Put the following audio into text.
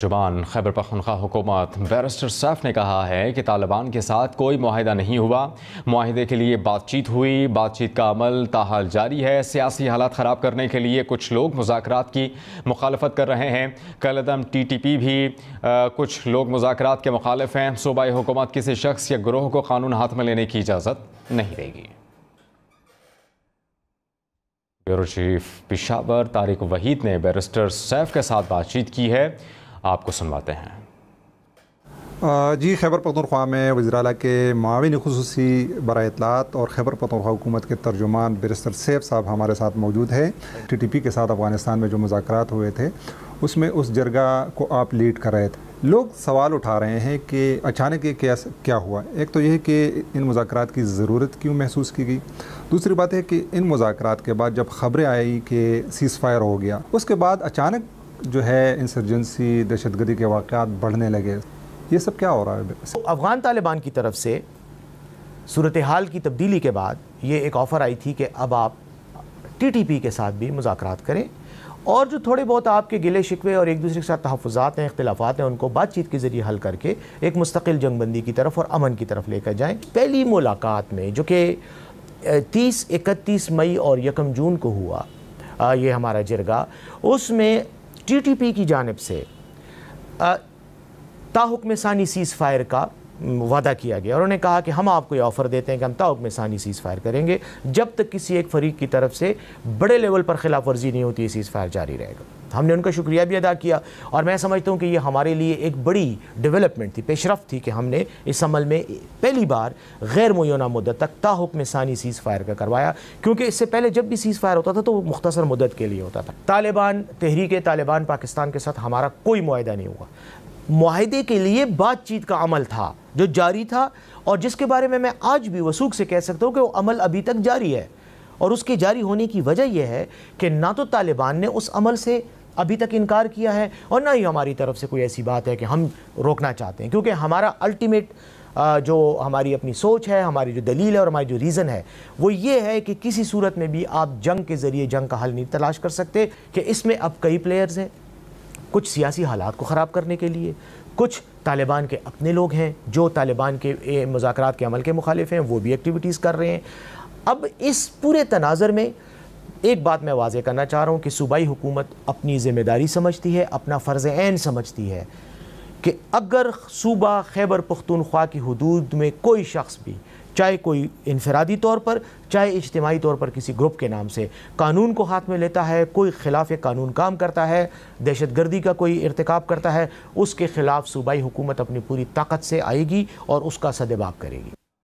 زبان خیبر پختونخوا حکومت barrister safe نے کہا ہے کہ طالبان کے ساتھ کوئی معاہدہ نہیں ہوا۔ معاہدے کے لیے بات چیت ہوئی، بات چیت کا عمل تاحال جاری ہے۔ سیاسی حالات خراب کرنے کے لیے کچھ لوگ مذاکرات کی مخالفت کر رہے ہیں۔ کالعدم TTP بھی کچھ لوگ مذاکرات کے مخالف ہیں۔ صوبائی حکومت کسی شخص یا گروہ کو قانون ہاتھ میں لینے کی اجازت نہیں دے گی۔ بیورو چیف پشاور طارق وحید نے بیرسٹر سیف کے ساتھ بات چیت کی ہے، آپ کو سنواتے ہیں۔ جی، خیبر پختونخوا میں وزیر اعلیٰ کے معاون خصوصی برائے اطلاعات اور خیبر پختونخوا حکومت کے ترجمان بیرسٹر سیف صاحب ہمارے ساتھ موجود ہے۔ TTP کے ساتھ افغانستان میں جو مذاکرات ہوئے تھے اس میں اس جرگہ کو آپ لیڈ کر رہے تھے۔ لوگ سوال اٹھا رہے ہیں کہ اچانک یہ کیا ہوا۔ ایک تو یہ ہے کہ ان مذاکرات کی ضرورت کیوں محسوس کی گئی، دوسری بات ہے کہ ان مذاکرات کے بعد جب خبریں آئی کہ سیز فائر ہو گیا، اس کے بعد اچانک جو ہے انسرجنسی، دہشت گردی کے واقعات بڑھنے لگے۔ یہ سب کیا ہو رہا ہے؟ افغان طالبان کی طرف سے صورتحال کی تبدیلی کے بعد یہ ایک آفر آئی تھی کہ اب آپ TTP کے ساتھ بھی مذاکرات کریں اور جو تھوڑے بہت آپ کے گلے شکوے اور ایک دوسرے کے ساتھ تحفظات ہیں، اختلافات ہیں، ان کو بات چیت کے ذریعے حل کر کے ایک مستقل جنگ بندی کی طرف اور امن کی طرف لے کر جائیں۔ پہلی ملاقات میں جو کہ 30، 31 مئی اور 1 جون کو ہوا یہ ہمارا جرگہ، اس میں TTP کی جانب سے تاحکم ثانی سیز فائر کا وعدہ کیا گیا اور انہوں نے کہا کہ ہم آپ کو یہ آفر دیتے ہیں کہ ہم تاحکم ثانی سیز فائر کریں گے جب تک کسی ایک فریق کی طرف سے بڑے لیول پر خلاف ورزی نہیں ہوتی، سیز فائر جاری رہے گا۔ ہم نے ان کا شکریہ بھی ادا کیا اور میں سمجھتا ہوں کہ یہ ہمارے لیے ایک بڑی ڈیولپمنٹ تھی، پیش رفت تھی کہ ہم نے اس عمل میں پہلی بار غیر معینہ مدت تک تاحکم ثانی سیز فائر کا کروایا، کیونکہ اس سے پہلے جب بھی سیز فائر ہوتا تھا تو وہ مختصر مدت کے لیے ہوتا تھا۔ طالبان، تحریک طالبان پاکستان کے ساتھ ہمارا کوئی معاہدہ نہیں ہوا۔ معاہدے کے لیے بات چیت کا عمل تھا جو جاری تھا اور جس کے بارے میں آج بھی وثوق سے کہہ سکتا ہوں کہ وہ عمل ابھی تک جاری ہے، اور اس کے جاری ہونے کی وجہ یہ ہے کہ نہ تو طالبان نے اس عمل سے ابھی تک انکار کیا ہے اور نہ ہی ہماری طرف سے کوئی ایسی بات ہے کہ ہم روکنا چاہتے ہیں، کیونکہ ہمارا الٹیمیٹ جو ہماری اپنی سوچ ہے، ہماری جو دلیل ہے اور ہماری جو ریزن ہے وہ یہ ہے کہ کسی صورت میں بھی آپ جنگ کے ذریعے جنگ کا حل نہیں تلاش کر سکتے، کہ اس میں اب کئی پلیئرز ہیں، کچھ سیاسی حالات کو خراب کرنے کے لیے، کچھ طالبان کے اپنے لوگ ہیں جو طالبان کے مذاکرات کے عمل کے مخالف ہیں، وہ بھی ایکٹیویٹیز کر رہے ہیں۔ اب اس پورے تناظر میں ایک بات میں واضح کرنا چاہ رہا ہوں کہ صوبائی حکومت اپنی ذمہ داری سمجھتی ہے، اپنا فرض عین سمجھتی ہے کہ اگر صوبہ خیبر پختونخوا کی حدود میں کوئی شخص بھی، چاہے کوئی انفرادی طور پر چاہے اجتماعی طور پر کسی گروپ کے نام سے قانون کو ہاتھ میں لیتا ہے، کوئی خلاف قانون کام کرتا ہے، دہشت گردی کا کوئی ارتکاب کرتا ہے، اس کے خلاف صوبائی حکومت اپنی پوری طاقت سے آئے گی اور اس کا سدباب کرے گی۔